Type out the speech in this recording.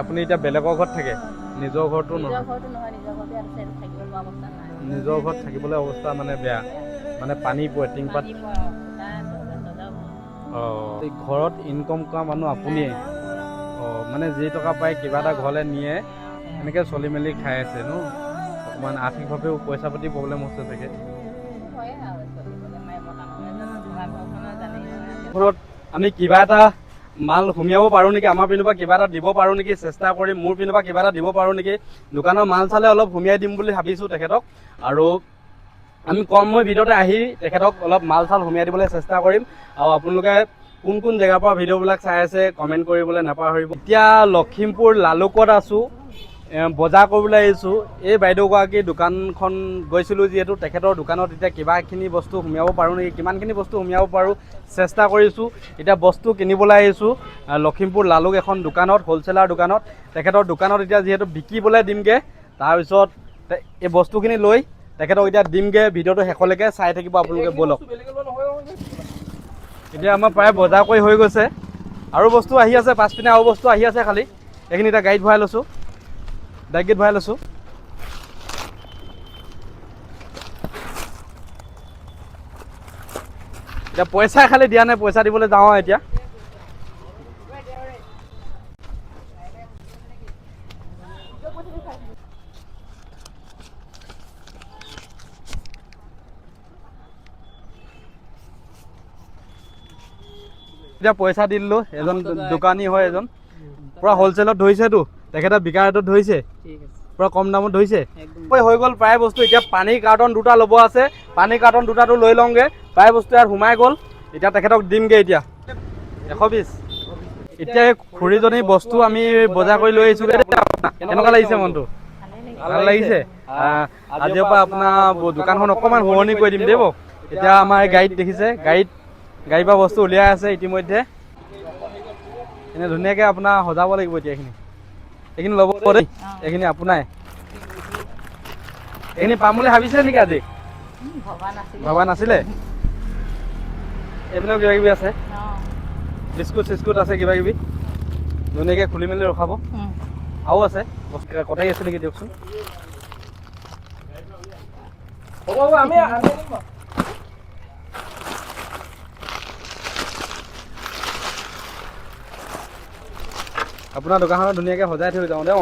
আপুনি এতিয়া বেলেগৰ ঘৰত থাকে, নিজৰ ঘৰটো নহয়? নিজৰ ঘৰত থাকিবলৈ অৱস্থা মানে বেয়া, মানে পানী পৰে, টিংপাত। অঁ, ঘৰত ইনকম কৰা মানুহ আপুনিয়ে? অঁ, মানে যি টকা পায় কিবা এটা ঘৰলৈ নিয়ে, এনেকৈ চলি মেলি খাই আছে ন? অকণমান আৰ্থিকভাৱেও পইচা পাতি প্ৰব্লেম হৈছে চাগে। ঘৰত আমি কিবা এটা মাল সুমিয়াব পাৰোঁ নেকি? আমাৰ পিনৰ পৰা কিবা এটা দিব পাৰোঁ নেকি? চেষ্টা কৰিম। মোৰ পিনৰ পৰা কিবা এটা দিব পাৰোঁ নেকি? দোকানৰ মাল চালে অলপ সুমিয়াই দিম বুলি ভাবিছোঁ তেখেতক। আৰু আমি কম সময় ভিতৰতে আহি তেখেতক অলপ মাল চাল সুমিয়াই দিবলৈ চেষ্টা কৰিম। আৰু আপোনালোকে কোন কোন জেগাৰ পৰা ভিডিঅ'বিলাক চাই আছে কমেণ্ট কৰিবলৈ নাপাহৰিব। এতিয়া লখিমপুৰ লালুকত আছোঁ, বজাৰ কৰিবলৈ আহিছোঁ। এই বাইদেউগৰাকীৰ দোকানখন গৈছিলোঁ যিহেতু, তেখেতৰ দোকানত এতিয়া কিবাখিনি বস্তু সুমিয়াব পাৰোঁ নেকি, কিমানখিনি বস্তু সুমিয়াব পাৰোঁ চেষ্টা কৰিছোঁ। এতিয়া বস্তু কিনিবলৈ আহিছোঁ লখিমপুৰ লালুক এখন দোকানত, হ'লচেলাৰ দোকানত। তেখেতৰ দোকানত এতিয়া যিহেতু বিকিবলৈ দিমগৈ, তাৰপিছত এই বস্তুখিনি লৈ তেখেতক এতিয়া দিমগৈ। ভিডিঅ'টো শেষলৈকে চাই থাকিব আপোনালোকে, ব'লক। এতিয়া আমাৰ প্ৰায় বজাৰ কৰি হৈ গৈছে, আৰু বস্তু আহি আছে, পাছপিনে আৰু বস্তু আহি আছে। খালি এইখিনি এতিয়া গাড়ীত ভৰাই লৈছোঁ, ডাইৰেক্ট ভৰাই লৈছোঁ। এতিয়া পইচা খালি দিয়া নাই, পইচা দিবলৈ যাওঁ এতিয়া। এতিয়া পইচা দি দিলোঁ। এজন দোকানী হয়, এজন পূৰা হ'লচেলত ধৰিছেতো, তেখেতে বিকা ৰেটত ধৰিছে, পূৰা কম দামত ধৰিছে। হৈ গ'ল প্ৰায় বস্তু। এতিয়া পানীৰ কাৰ্টন দুটা ল'ব আছে, পানীৰ কাৰ্টন দুটাটো লৈ লওঁগৈ। প্ৰায় বস্তু ইয়াত সোমাই গ'ল, এতিয়া তেখেতক দিমগৈ। এতিয়া 120। এতিয়া এই খুৰীজনী বস্তু আমি বজাৰ কৰি লৈ আহিছোঁ। কেনেকুৱা লাগিছে মনটো? ভাল লাগিছে। আজিৰ পৰা আপোনাৰ দোকানখন অকণমান শুৱনি কৰি দিম দেই। এতিয়া আমাৰ এই গাড়ীত দেখিছে, গাড়ীৰ পৰা বস্তু উলিয়াই আছে ইতিমধ্যে। এনে ধুনীয়াকৈ আপোনাৰ সজাব লাগিব এতিয়া। এইখিনি ল'ব দেই, এইখিনি আপোনাই। এইখিনি পাম বুলি ভাবিছিলে নেকি আজি? ভবা নাছিলে? এইবিলাক কিবা কিবি আছে, বিস্কুট চিস্কুট আছে, কিবা কিবি ধুনীয়াকৈ খুলি মেলি ৰখাব। আৰু আছে, কটাই আছে নেকি দিয়কচোন। হ'ব, আমি আপোনাৰ দোকানখনত ধুনীয়াকৈ সজাই থৈ যাওঁ দে।